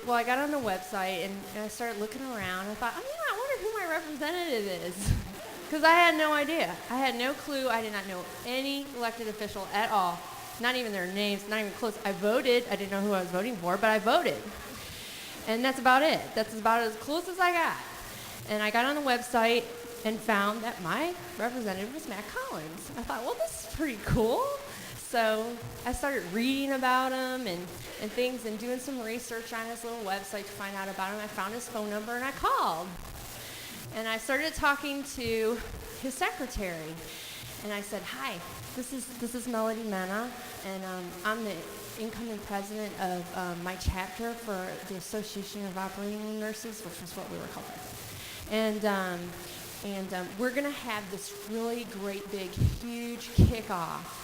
Well, I got on the website and I started looking around. I thought, I wonder who my representative is. Because I had no idea. I had no clue. I did not know any elected official at all. Not even their names, not even close. I voted. I didn't know who I was voting for, but I voted. And that's about it. That's about as close as I got. And I got on the website and found that my representative was Matt Collins. I thought, well, this is pretty cool. So I started reading about him and things and doing some research on his little website to find out about him. I found his phone number and I called. And I started talking to his secretary. And I said, hi, this is Melody Mena, and I'm the incoming president of my chapter for the Association of Operating Room Nurses, which was what we were called. And we're going to have this really great, big, huge kickoff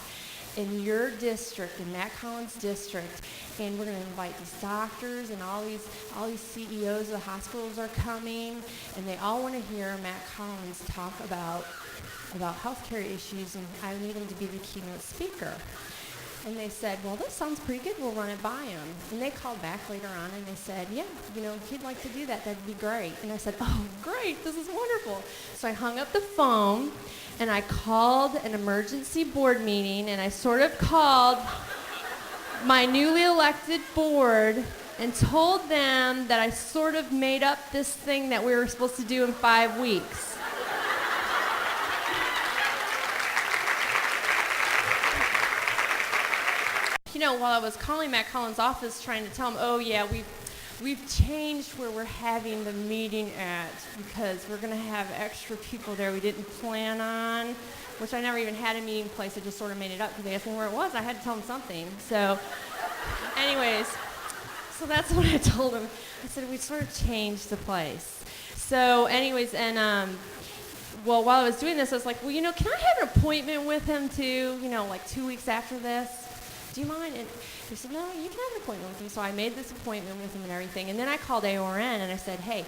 in your district, in Matt Collins' district, and we're going to invite these doctors and all these CEOs of the hospitals are coming, and they all want to hear Matt Collins talk about healthcare issues, and I need him to be the keynote speaker. And they said, well, this sounds pretty good. We'll run it by him. And they called back later on, and they said, yeah, if he'd like to do that, that'd be great. And I said, oh, great, this is wonderful. So I hung up the phone, and I called an emergency board meeting, and I sort of called my newly elected board and told them that I sort of made up this thing that we were supposed to do in 5 weeks. While I was calling Matt Collins' office trying to tell him, oh yeah, we've changed where we're having the meeting at because we're going to have extra people there we didn't plan on, which I never even had a meeting place. I just sort of made it up because they asked me where it was. I had to tell them something. So anyways, so that's what I told him. I said, we sort of changed the place. So anyways, and well, while I was doing this, I was like, well, can I have an appointment with him too, like 2 weeks after this? Do you mind? And he said, no, you can have an appointment with him. So I made this appointment with him and everything. And then I called AORN and I said, hey,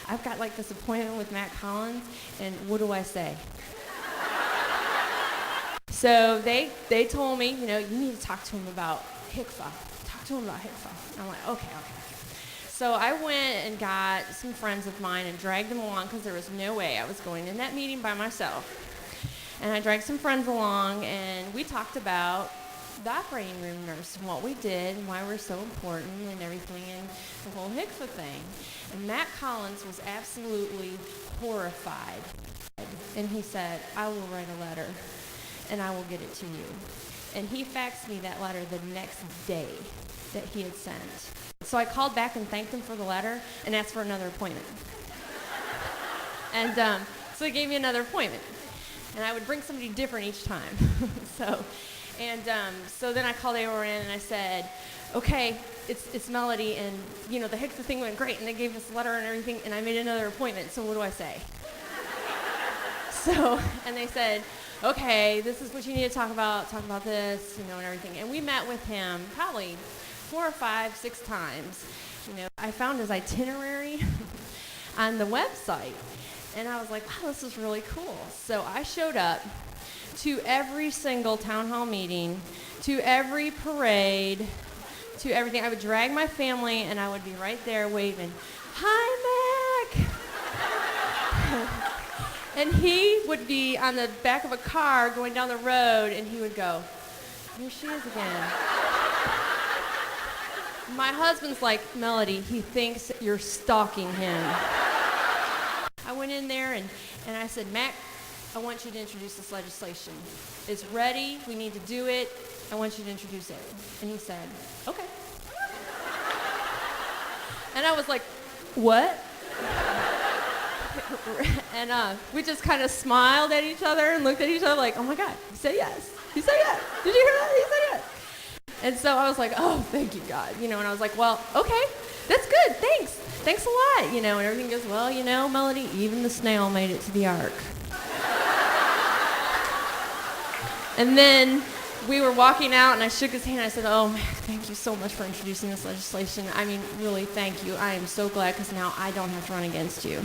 I've got like this appointment with Matt Collins, and what do I say? So they told me, you need to talk to him about HICFA. Talk to him about HICFA. And I'm like, okay. So I went and got some friends of mine and dragged them along because there was no way I was going in that meeting by myself. And I dragged some friends along, and we talked about the operating room nurse and what we did and why we're so important and everything and the whole HICFA thing. And Matt Collins was absolutely horrified. And he said, I will write a letter and I will get it to you. And he faxed me that letter the next day that he had sent. So I called back and thanked him for the letter and asked for another appointment. And so he gave me another appointment. And I would bring somebody different each time. So then I called AORN and I said, okay, it's Melody, and the HICFA thing went great, and they gave us a letter and everything, and I made another appointment, so what do I say? And they said, okay, this is what you need to talk about this, and everything. And we met with him probably 4 or 5, 6 times. I found his itinerary on the website, and I was like, wow, this is really cool. So I showed up to every single town hall meeting, to every parade, to everything. I would drag my family, and I would be right there waving, hi, Mac! And he would be on the back of a car going down the road, and he would go, here she is again. My husband's like, Melody, he thinks you're stalking him. I went in there, and I said, Mac, I want you to introduce this legislation. It's ready. We need to do it. I want you to introduce it. And he said, okay. And I was like, what? And we just kind of smiled at each other and looked at each other like, oh my God, he said yes. He said yes. Did you hear that? He said yes. And so I was like, oh, thank you, God. And I was like, well, okay, that's good. Thanks a lot. And everything goes, well, Melody, even the snail made it to the ark. And then we were walking out, and I shook his hand. I said, oh, man, thank you so much for introducing this legislation. I mean, really, thank you. I am so glad, because now I don't have to run against you.